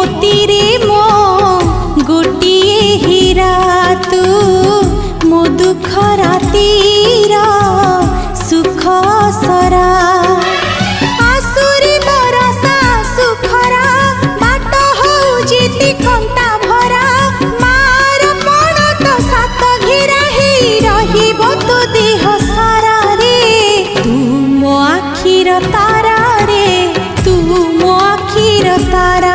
मोतीरे मो गोटिए हीरा तू मो दुख रातीर सुख सरा आसुरी बरसा सुखरा बाट होउजिति कंता भरा मार पण तो सात घेरा ही रहिबो तो देह सारा रे तू मो आखिर तारा रे तू मो आखिर तारा।